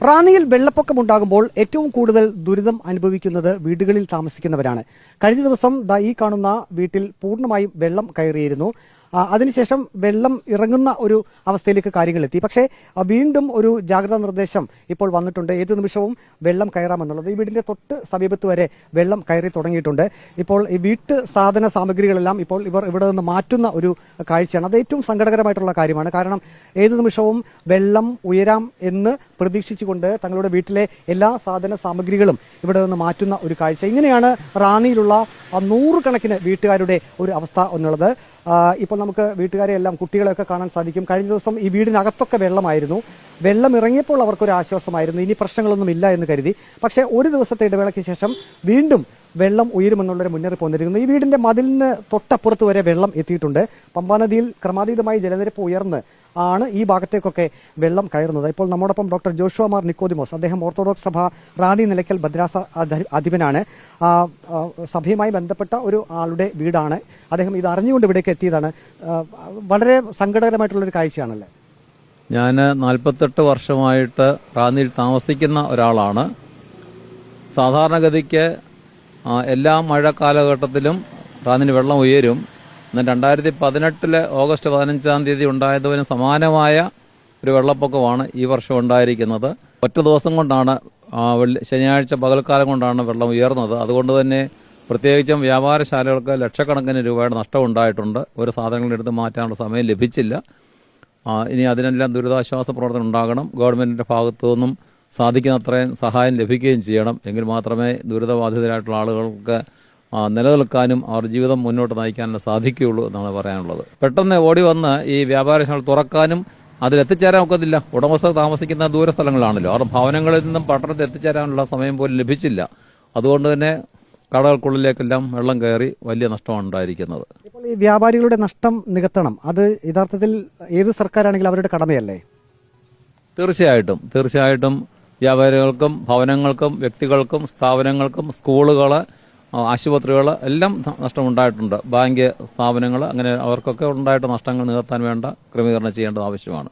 റാന്നിയിൽ വെള്ളപ്പൊക്കമുണ്ടാകുമ്പോൾ ഏറ്റവും കൂടുതൽ ദുരിതം അനുഭവിക്കുന്നത് വീടുകളിൽ താമസിക്കുന്നവരാണ്. കഴിഞ്ഞ ദിവസം ഈ കാണുന്ന വീട്ടിൽ പൂർണ്ണമായും വെള്ളം കയറിയിരുന്നു. അതിനുശേഷം വെള്ളം ഇറങ്ങുന്ന ഒരു അവസ്ഥയിലേക്ക് കാര്യങ്ങളെത്തി. പക്ഷേ വീണ്ടും ഒരു ജാഗ്രതാ നിർദ്ദേശം ഇപ്പോൾ വന്നിട്ടുണ്ട്. ഏത് നിമിഷവും വെള്ളം കയറാമെന്നുള്ളത്. ഈ വീടിന്റെ തൊട്ട് സമീപത്ത് വരെ വെള്ളം കയറി തുടങ്ങിയിട്ടുണ്ട്. ഇപ്പോൾ ഈ വീട്ടു സാധന സാമഗ്രികളെല്ലാം ഇപ്പോൾ ഇവർ ഇവിടെ നിന്ന് മാറ്റുന്ന ഒരു കാഴ്ചയാണ്. അത് ഏറ്റവും സങ്കടകരമായിട്ടുള്ള കാര്യമാണ്. കാരണം ഏത് നിമിഷവും വെള്ളം ഉയരാം എന്ന് പ്രതീക്ഷിച്ചുകൊണ്ട് തങ്ങളുടെ വീട്ടിലെ എല്ലാ സാധന സാമഗ്രികളും ഇവിടെ നിന്ന് മാറ്റുന്ന ഒരു കാഴ്ച. ഇങ്ങനെയാണ് റാന്നിയിലുള്ള നൂറുകണക്കിന് വീട്ടുകാരുടെ ഒരു അവസ്ഥ എന്നുള്ളത്. ഇപ്പോൾ നമുക്ക് വീട്ടുകാരെ എല്ലാം കുട്ടികളെയൊക്കെ കാണാൻ സാധിക്കും. കഴിഞ്ഞ ദിവസം ഈ വീടിനകത്തൊക്കെ വെള്ളമായിരുന്നു. വെള്ളം ഇറങ്ങിയപ്പോൾ അവർക്കൊരു ആശ്വാസമായിരുന്നു, ഇനി പ്രശ്നങ്ങളൊന്നും ഇല്ല എന്ന് കരുതി. പക്ഷേ ഒരു ദിവസത്തെ ഇടവേളയ്ക്ക് ശേഷം വീണ്ടും വെള്ളം ഉയരുമെന്നുള്ളൊരു മുന്നറിയിപ്പ് വന്നിരിക്കുന്നു. ഈ വീടിന്റെ മതിലിന് തൊട്ടപ്പുറത്ത് വരെ വെള്ളം എത്തിയിട്ടുണ്ട്. പമ്പാനദിയിൽ ക്രമാതീതമായി ജലനിരപ്പ് ഉയർന്ന് ആണ് ഈ ഭാഗത്തേക്കൊക്കെ വെള്ളം കയറുന്നത്. ഇപ്പോൾ നമ്മോടൊപ്പം ഡോക്ടർ ജോഷുവ മാർ നിക്കോദിമോസ്, അദ്ദേഹം ഓർത്തഡോക്സ് സഭ റാന്നി നിലയ്ക്കൽ ഭദ്രാസ അധിപനാണ്. സഭയുമായി ബന്ധപ്പെട്ട ഒരു ആളുടെ വീടാണ്. അദ്ദേഹം ഇത് അറിഞ്ഞുകൊണ്ട് ഇവിടേക്ക് എത്തിയതാണ്. വളരെ സങ്കടകരമായിട്ടുള്ളൊരു കാഴ്ചയാണല്ലേ? ഞാൻ 48 വർഷമായിട്ട് റാന്നിയിൽ താമസിക്കുന്ന ഒരാളാണ്. സാധാരണഗതിക്ക് എല്ലാ മഴ കാലഘട്ടത്തിലും റാന്നിന് വെള്ളം ഉയരും. എന്നാൽ 2018 ഓഗസ്റ്റ് 15-ാം തീയതി ഉണ്ടായതിന് സമാനമായ ഒരു വെള്ളപ്പൊക്കമാണ് ഈ വർഷം ഉണ്ടായിരിക്കുന്നത്. ഒറ്റ ദിവസം കൊണ്ടാണ്, ശനിയാഴ്ച പകൽക്കാലം കൊണ്ടാണ് വെള്ളം ഉയർന്നത്. അതുകൊണ്ട് തന്നെ പ്രത്യേകിച്ചും വ്യാപാരശാലകൾക്ക് ലക്ഷക്കണക്കിന് രൂപയുടെ നഷ്ടം ഉണ്ടായിട്ടുണ്ട്. ഒരു സാധനങ്ങളുടെ എടുത്ത് മാറ്റാനുള്ള സമയം ലഭിച്ചില്ല. ഇനി അതിനെല്ലാം ദുരിതാശ്വാസ പ്രവർത്തനം ഉണ്ടാകണം. ഗവൺമെന്റിന്റെ ഭാഗത്തു നിന്നും സാധിക്കുന്നത്രയും സഹായം ലഭിക്കുകയും ചെയ്യണം. എങ്കിൽ മാത്രമേ ദുരിതബാധിതരായിട്ടുള്ള ആളുകൾക്ക് നിലനിൽക്കാനും അവർ ജീവിതം മുന്നോട്ട് നയിക്കാനും സാധിക്കുകയുള്ളൂ എന്നാണ് പറയാനുള്ളത്. പെട്ടെന്ന് ഓടി വന്ന് ഈ വ്യാപാരശാല തുറക്കാനും അതിലെത്തിച്ചേരാൻ ഒക്കത്തില്ല. ഉടമസ്ഥർ താമസിക്കുന്ന ദൂരസ്ഥലങ്ങളാണല്ലോ. അവർ ഭവനങ്ങളിൽ നിന്നും പട്ടണത്തിൽ എത്തിച്ചേരാനുള്ള സമയം പോലും ലഭിച്ചില്ല. അതുകൊണ്ട് തന്നെ കടകൾക്കുള്ളിലേക്കെല്ലാം വെള്ളം കയറി വലിയ നഷ്ടമാണ് ഉണ്ടായിരിക്കുന്നത്. ഇപ്പോൾ ഈ വ്യാപാരികളുടെ നഷ്ടം നികത്തണം, അത് യഥാർത്ഥത്തിൽ ഏത് സർക്കാരാണെങ്കിലും അവരുടെ കടമയല്ലേ? തീർച്ചയായിട്ടും വ്യാപാരികൾക്കും ഭവനങ്ങൾക്കും വ്യക്തികൾക്കും സ്ഥാപനങ്ങൾക്കും സ്കൂളുകൾ, ആശുപത്രികൾ എല്ലാം നഷ്ടമുണ്ടായിട്ടുണ്ട്. ബാങ്ക് സ്ഥാപനങ്ങൾ, അങ്ങനെ അവർക്കൊക്കെ ഉണ്ടായിട്ട് നഷ്ടങ്ങൾ നികത്താൻ വേണ്ട ക്രമീകരണം ചെയ്യേണ്ടത് ആവശ്യമാണ്.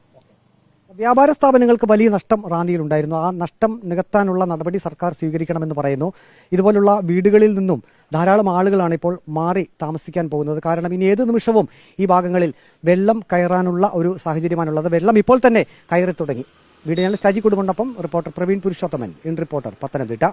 വ്യാപാര സ്ഥാപനങ്ങൾക്ക് വലിയ നഷ്ടം റാന്നിയിലുണ്ടായിരുന്നു. ആ നഷ്ടം നികത്താനുള്ള നടപടി സർക്കാർ സ്വീകരിക്കണമെന്ന് പറയുന്നു. ഇതുപോലുള്ള വീടുകളിൽ നിന്നും ധാരാളം ആളുകളാണ് ഇപ്പോൾ മാറി താമസിക്കാൻ പോകുന്നത്. കാരണം ഇനി ഏത് നിമിഷവും ഈ ഭാഗങ്ങളിൽ വെള്ളം കയറാനുള്ള ഒരു സാഹചര്യമാണുള്ളത്. വെള്ളം ഇപ്പോൾ തന്നെ കയറി തുടങ്ങി. വീഡിയോ ജേർണലിസ്റ്റ് അജി കുടുംബനൊപ്പം reporter Praveen Purushothaman, in reporter, Pathanamthitta.